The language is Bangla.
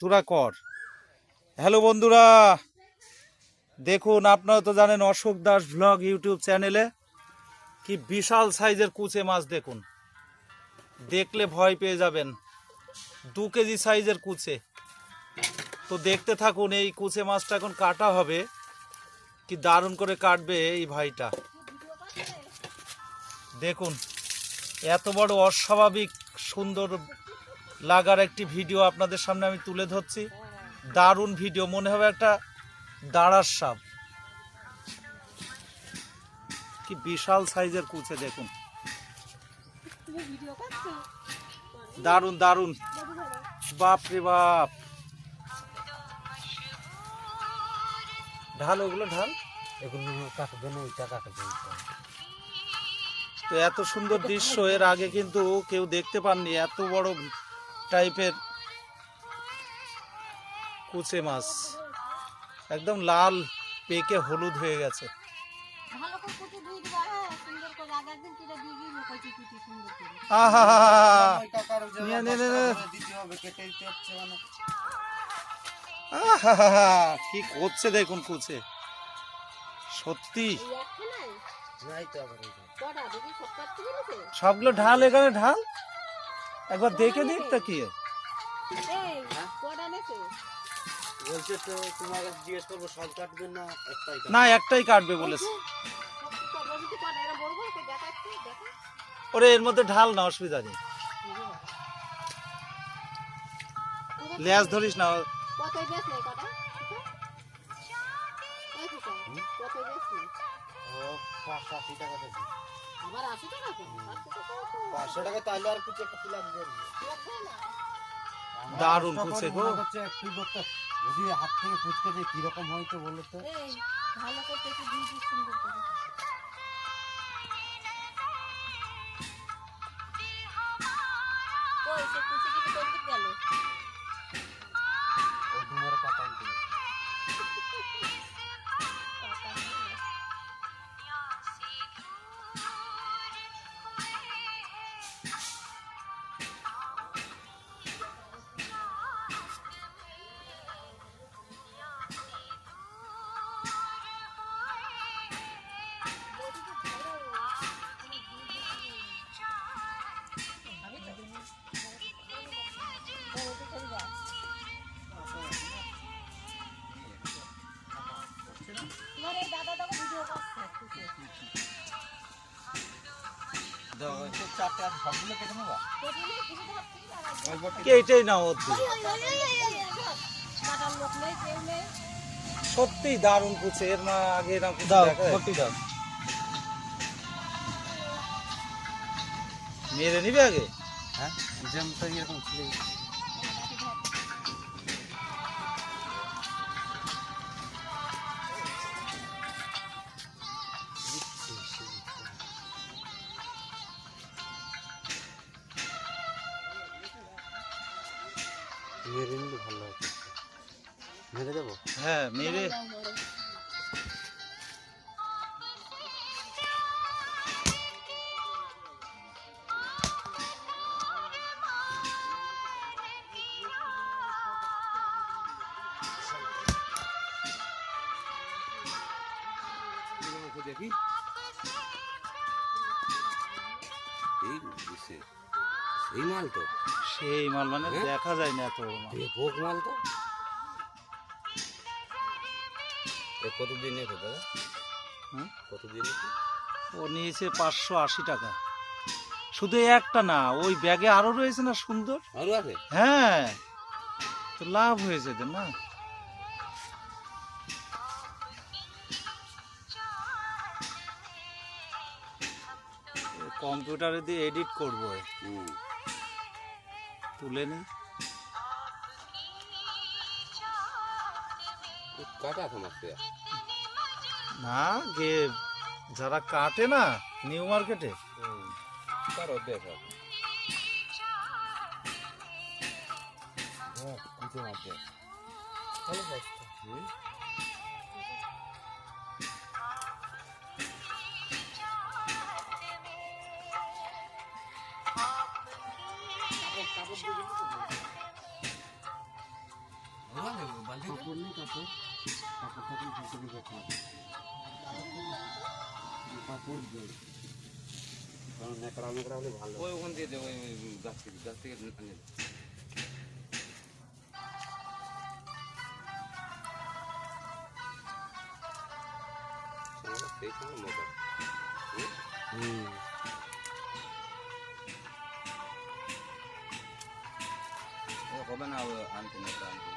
তোরা কর। হ্যালো বন্ধুরা, দেখুন আপনারা তো জানেন অশোক দাস ব্লগ ইউটিউব চ্যানেলে কি বিশাল সাইজের কুচে মাছ দেখুন, দেখলে ভয় পেয়ে যাবেন। 2 কেজি সাইজের কুচে। তো দেখতে থাকুন, এই কুচে মাছটা এখন কাটা হবে, কি দারুণ করে কাটবে এই ভাইটা। দেখুন এত বড় অস্বাভাবিক সুন্দর লাগার একটি ভিডিও আপনাদের সামনে আমি তুলে ধরছি। দারুণ ভিডিও, মনে হবে একটা দাঁড়ার সাপ। কি বিশাল সাইজের কুচে দেখুন, দারুণ দারুণ, বাপ রে বাপ। ঢাল ওগুলো, ঢাল এগুলো কাটবে না, এটা কাটবে। তো এত সুন্দর দৃশ্য এর আগে কিন্তু কেউ দেখতে পাননি, এত বড় টাইপের কুচে মাছ, একদম লাল পেকে হলুদ হয়ে গেছে। আহা কি করছে দেখুন কুচে, সত্যি। সবগুলো ঢাল, এখানে ঢাল, একবার দেখে দিক তা কি না, একটাই কাটবে বলেছে। ওরে এর মধ্যে ঢাল না, অসুবিধা নেই, লেজ ধরিস না। দারুণ কুচে গো, যদি হাত থেকে ফুচকে দিয়ে কিরকম হয়তো বলো তো। ভালো করতে সুন্দর করে এইটাই না, সত্যি দারুণ কুচে। এর না আগে না মেরে নিবে আগে। হ্যাঁ, জ্যামটা এরকম ছিল। মেরে নিলে ভালো হবে। মেরে দেবো? হ্যাঁ মেরে। দেখি সেই মাল তো, সেই মাল মানে দেখা যায় না এত ভোগ মাল তো। কতদিন দাদা? কতদিন? ও নিয়েছে 580 টাকা। শুধু একটা না, ওই ব্যাগে আরো রয়েছে না সুন্দর, আরো আছে। হ্যাঁ, তো লাভ হয়েছে তো না। কম্পিউটারে দিয়ে এডিট করবো, তুলে নি। না গে, যারা কাটে না নিউ মার্কেটে, কাপড় নেই কাপড় থাকলে পুকুরে দেখো কাপড় দিয়ে কারণ নেকড়া হলে ভালো ওই ওখান দিয়ে দেবো ওই গাছ থেকে আনিয়ে দেবো। সেই সময় মোটর হবে না আনতে নেকড়া আনতে